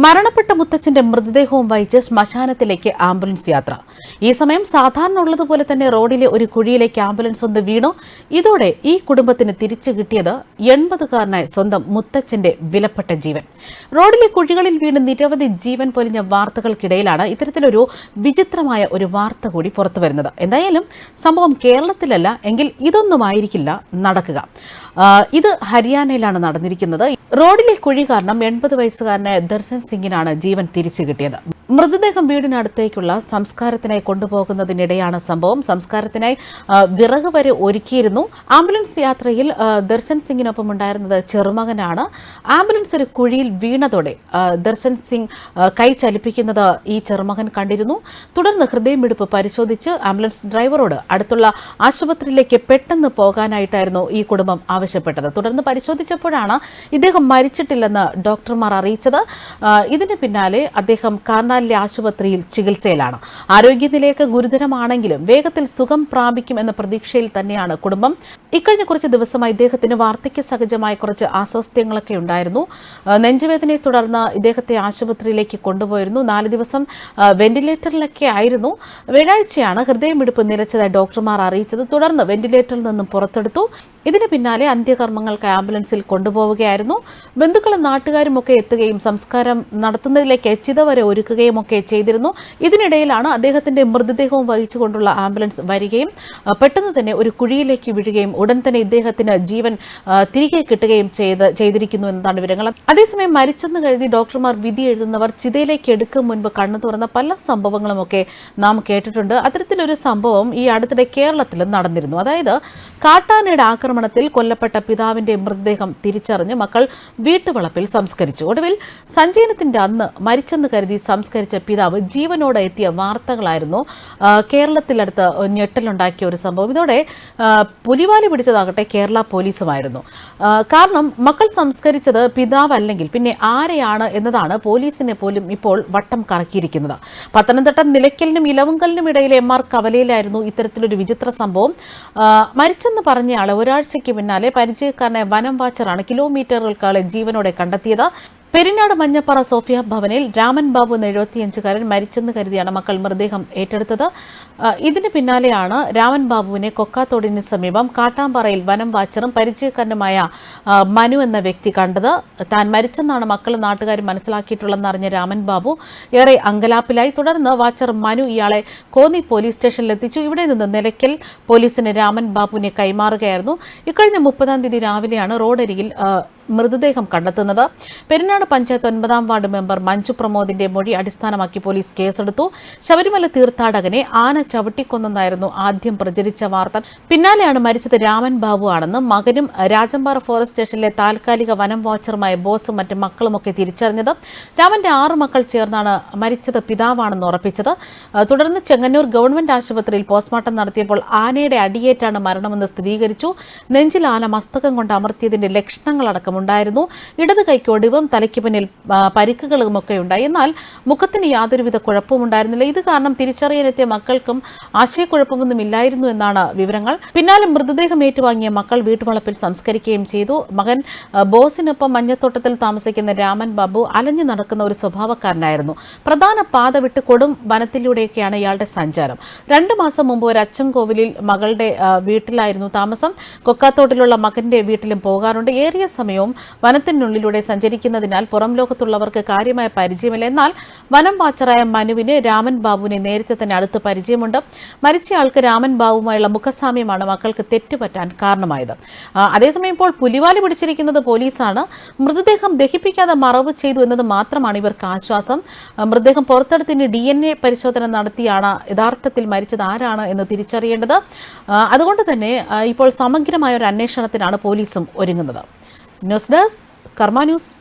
മരണപ്പെട്ട മുത്തച്ഛന്റെ മൃതദേഹവും വഹിച്ച് ശ്മശാനത്തിലേക്ക് ആംബുലൻസ് യാത്ര. ഈ സമയം സാധാരണ ഉള്ളതുപോലെ തന്നെ റോഡിലെ ഒരു കുഴിയിലേക്ക് ആംബുലൻസ് ഒന്ന് വീണു. ഇതോടെ ഈ കുടുംബത്തിന് തിരിച്ചു കിട്ടിയത് 80-കാരനായ സ്വന്തം മുത്തച്ഛന്റെ വിലപ്പെട്ട ജീവൻ. റോഡിലെ കുഴികളിൽ വീണ് നിരവധി ജീവൻ പൊലിഞ്ഞ വാർത്തകൾക്കിടയിലാണ് ഇത്തരത്തിലൊരു വിചിത്രമായ ഒരു വാർത്ത കൂടി പുറത്തുവരുന്നത്. എന്തായാലും സംഭവം കേരളത്തിലല്ല എങ്കിൽ ഇതൊന്നുമായിരിക്കില്ല നടക്കുക. ഇത് ഹരിയാനയിലാണ് നടന്നിരിക്കുന്നത്. റോഡിലെ കുഴി കാരണം 80 വയസ്സുകാരനായ ദർശൻ സിംഗിനാണ് ജീവൻ തിരിച്ചു കിട്ടിയത്. മൃതദേഹം വീടിനടുത്തേക്കുള്ള സംസ്കാരത്തിനായി കൊണ്ടുപോകുന്നതിനിടെയാണ് സംഭവം. സംസ്കാരത്തിനായി വിറക് വരെ ഒരുക്കിയിരുന്നു. ആംബുലൻസ് യാത്രയിൽ ദർശൻ സിംഗിനൊപ്പം ഉണ്ടായിരുന്നത് ചെറുമകനാണ്. ആംബുലൻസ് ഒരു കുഴിയിൽ വീണതോടെ ദർശൻ സിംഗ് കൈ ചലിപ്പിക്കുന്നത് ഈ ചെറുമകൻ കണ്ടിരുന്നു. തുടർന്ന് ഹൃദയമിടിപ്പ് പരിശോധിച്ച് ആംബുലൻസ് ഡ്രൈവറോട് അടുത്തുള്ള ആശുപത്രിയിലേക്ക് പെട്ടെന്ന് പോകാനായിട്ടായിരുന്നു ഈ കുടുംബം ആവശ്യപ്പെട്ടത്. തുടർന്ന് പരിശോധിച്ചപ്പോഴാണ് ഇദ്ദേഹം മരിച്ചിട്ടില്ലെന്ന് ഡോക്ടർമാർ അറിയിച്ചത്. ഇതിന് പിന്നാലെ അദ്ദേഹം കാർണാലിലെ ആശുപത്രിയിൽ ചികിത്സയിലാണ്. ആരോഗ്യനിലയൊക്കെ ഗുരുതരമാണെങ്കിലും വേഗത്തിൽ സുഖം പ്രാപിക്കും എന്ന പ്രതീക്ഷയിൽ തന്നെയാണ് കുടുംബം. ഇക്കഴിഞ്ഞ കുറച്ച് ദിവസമായി ഇദ്ദേഹത്തിന് വാർദ്ധക്യ സഹജമായ കുറച്ച് അസ്വസ്ഥങ്ങളൊക്കെ ഉണ്ടായിരുന്നു. നെഞ്ചുവേദനയെ തുടർന്ന് ഇദ്ദേഹത്തെ ആശുപത്രിയിലേക്ക് കൊണ്ടുപോയിരുന്നു. 4 ദിവസം വെന്റിലേറ്ററിലൊക്കെ ആയിരുന്നു. വ്യാഴാഴ്ചയാണ് ഹൃദയമിടിപ്പ് നിലച്ചതായി ഡോക്ടർമാർ അറിയിച്ചത്. തുടർന്ന് വെന്റിലേറ്ററിൽ നിന്നും പുറത്തെടുത്തു. ഇതിന് പിന്നാലെ അന്ത്യകർമ്മങ്ങൾക്ക് ആംബുലൻസിൽ കൊണ്ടുപോവുകയായിരുന്നു. ബന്ധുക്കളും നാട്ടുകാരും ഒക്കെ എത്തുകയും സംസ്കാരം നടത്തുന്നതിലേക്ക് ചിതവരെ ഒരുക്കുകയും ഒക്കെ ചെയ്തിരുന്നു. ഇതിനിടയിലാണ് അദ്ദേഹത്തിന്റെ മൃതദേഹവും വഹിച്ചുകൊണ്ടുള്ള ആംബുലൻസ് വരികയും പെട്ടെന്ന് തന്നെ ഒരു കുഴിയിലേക്ക് വീഴുകയും ഉടൻ തന്നെ ഇദ്ദേഹത്തിന് ജീവൻ തിരികെ കിട്ടുകയും ചെയ്തിരിക്കുന്നു എന്നതാണ് വിവരങ്ങൾ. അതേസമയം മരിച്ചെന്ന് കരുതി ഡോക്ടർമാർ വിധി എഴുതുന്നവർ ചിതയിലേക്ക് എടുക്കും മുൻപ് കണ്ണു തുറന്ന പല സംഭവങ്ങളുമൊക്കെ നാം കേട്ടിട്ടുണ്ട്. അത്തരത്തിലൊരു സംഭവം ഈ അടുത്തിടെ കേരളത്തിലും നടന്നിരുന്നു. അതായത് കാട്ടാനയുടെ ആക്രമണത്തിൽ കൊല്ലപ്പെട്ട പിതാവിന്റെ മൃതദേഹം തിരിച്ചറിഞ്ഞ് മക്കൾ വീട്ടുവളപ്പിൽ സംസ്കരിച്ചു. ഒടുവിൽ സഞ്ചയനത്തിന്റെ അന്ന് മരിച്ചെന്ന് കരുതി സംസ്കരിച്ച പിതാവ് ജീവനോടെ എത്തിയ വാർത്തകളായിരുന്നു കേരളത്തിലടുത്ത് ഞെട്ടലുണ്ടാക്കിയ ഒരു സംഭവം. ഇതോടെ പുലിവാലി പിടിച്ചതാകട്ടെ കേരള പോലീസുമായിരുന്നു. കാരണം മക്കൾ സംസ്കരിച്ചത് പിതാവല്ലെങ്കിൽ പിന്നെ ആരെയാണ് എന്നതാണ് പോലീസിനെ പോലും ഇപ്പോൾ വട്ടം കറക്കിയിരിക്കുന്നത്. പത്തനംതിട്ട നിലയ്ക്കലിനും ഇലവുങ്കലിനും ഇടയിലെ MR കവലയിലായിരുന്നു ഇത്തരത്തിലൊരു വിചിത്ര സംഭവം. മരിച്ചെന്ന് പറഞ്ഞയാളെ ഒരാഴ്ചയ്ക്ക് പിന്നാലെ പരിചയക്കാരനായ വനം വാച്ചറാണ് കിലോമീറ്ററുകൾക്കാളെ ജീവനോടെ കണ്ടെത്തിയത്. പെരിനാട് മഞ്ഞപ്പാറ സോഫിയ ഭവനിൽ രാമൻ ബാബു എന്ന 75-കാരൻ മരിച്ചെന്ന് കരുതിയാണ് മക്കൾ മൃതദേഹം ഏറ്റെടുത്തത്. ഇതിന് പിന്നാലെയാണ് രാമൻ ബാബുവിനെ കൊക്കാത്തോടിന് സമീപം കാട്ടാമ്പാറയിൽ വനം വാച്ചറും പരിചയക്കാരനുമായ മനു എന്ന വ്യക്തി കണ്ടത്. താൻ മരിച്ചെന്നാണ് മക്കളും നാട്ടുകാരും മനസ്സിലാക്കിയിട്ടുള്ളതെന്ന് അറിഞ്ഞ രാമൻ ബാബു ഏറെ അങ്കലാപ്പിലായി. തുടർന്ന് വാച്ചർ മനു ഇയാളെ കോന്നി പോലീസ് സ്റ്റേഷനിലെത്തിച്ചു. ഇവിടെ നിന്ന് നിലയ്ക്കൽ പോലീസിന് രാമൻ ബാബുവിനെ കൈമാറുകയായിരുന്നു. ഇക്കഴിഞ്ഞ 30-ാം തീയതി രാവിലെയാണ് റോഡരികിൽ മൃതദേഹം കണ്ടെത്തുന്നത്. പെരിനാട് പഞ്ചായത്ത് 9-ാം വാർഡ് മെമ്പർ മഞ്ജു പ്രമോദിന്റെ മൊഴി അടിസ്ഥാനമാക്കി പോലീസ് കേസെടുത്തു. ശബരിമല തീർത്ഥാടകനെ ആന ചവിട്ടിക്കൊന്നെന്നായിരുന്നു ആദ്യം പ്രചരിച്ച വാർത്ത. പിന്നാലെയാണ് മരിച്ചത് രാമൻ ബാബു ആണെന്നും മകനും രാജമ്പാറ ഫോറസ്റ്റ് സ്റ്റേഷനിലെ താൽക്കാലിക വനം വാച്ചറുമായ ബോസും മറ്റ് മക്കളുമൊക്കെ തിരിച്ചറിഞ്ഞത്. രാമന്റെ 6 മക്കൾ ചേർന്നാണ് മരിച്ചത് പിതാവാണെന്ന് ഉറപ്പിച്ചത്. തുടർന്ന് ചെങ്ങന്നൂർ ഗവൺമെന്റ് ആശുപത്രിയിൽ പോസ്റ്റ്മോർട്ടം നടത്തിയപ്പോൾ ആനയുടെ അടിയേറ്റാണ് മരണമെന്ന് സ്ഥിരീകരിച്ചു. നെഞ്ചിൽ ആന മസ്തകം കൊണ്ട് അമർത്തിയതിന്റെ ലക്ഷണങ്ങളടക്കം ഉണ്ടായിരുന്നു. ഇടത് കൈക്ക് ഒടിവും തലയ്ക്ക് പിന്നിൽ പരിക്കുകളുമൊക്കെ ഉണ്ടായി. എന്നാൽ മുഖത്തിന് യാതൊരുവിധ കുഴപ്പവും ഉണ്ടായിരുന്നില്ല. ഇത് കാരണം തിരിച്ചറിയാനെത്തിയ മക്കൾക്കും ആശയക്കുഴപ്പമൊന്നും ഇല്ലായിരുന്നു എന്നാണ് വിവരങ്ങൾ. പിന്നാലെ മൃതദേഹം ഏറ്റുവാങ്ങിയ മക്കൾ വീട്ടുവളപ്പിൽ സംസ്കരിക്കുകയും ചെയ്തു. മകൻ ബോസിനൊപ്പം മഞ്ഞത്തോട്ടത്തിൽ താമസിക്കുന്ന രാമൻ ബാബു അലഞ്ഞു നടക്കുന്ന ഒരു സ്വഭാവക്കാരനായിരുന്നു. പ്രധാന പാത വിട്ട് കൊടും വനത്തിലൂടെയൊക്കെയാണ് ഇയാളുടെ സഞ്ചാരം. 2 മാസം മുമ്പ് ഒരു അച്ചൻകോവിലിൽ മകളുടെ വീട്ടിലായിരുന്നു താമസം. കൊക്കാത്തോട്ടിലുള്ള മകന്റെ വീട്ടിലും പോകാറുണ്ട്. ഏറിയ സമയവും വനത്തിനുള്ളിലൂടെ സഞ്ചരിക്കുന്നതിനാൽ പുറം ലോകത്തുള്ളവർക്ക് കാര്യമായ പരിചയമില്ല. എന്നാൽ വനം വാച്ചറായ മനുവിന് രാമൻ ബാബുവിനെ നേരത്തെ തന്നെ അടുത്ത് പരിചയമുണ്ട്. മരിച്ചയാൾക്ക് രാമൻ ബാബുവുമായുള്ള മുഖസാമ്യമാണ് മക്കൾക്ക് തെറ്റുപറ്റാൻ കാരണമായത്. അതേസമയം ഇപ്പോൾ പുലിവാലി പിടിച്ചിരിക്കുന്നത് പോലീസാണ്. മൃതദേഹം ദഹിപ്പിക്കാതെ മറവ് ചെയ്തു എന്നത് മാത്രമാണ് ഇവർക്ക് ആശ്വാസം. മൃതദേഹം പുറത്തെടുത്തിന് DNA പരിശോധന നടത്തിയാണ് യഥാർത്ഥത്തിൽ മരിച്ചത് ആരാണ് എന്ന് തിരിച്ചറിയേണ്ടത്. അതുകൊണ്ട് തന്നെ ഇപ്പോൾ സമഗ്രമായ ഒരു അന്വേഷണത്തിനാണ് പോലീസും ഒരുങ്ങുന്നത്. ന്യൂസ് ഡെസ്ക് കർമ്മ ന്യൂസ്.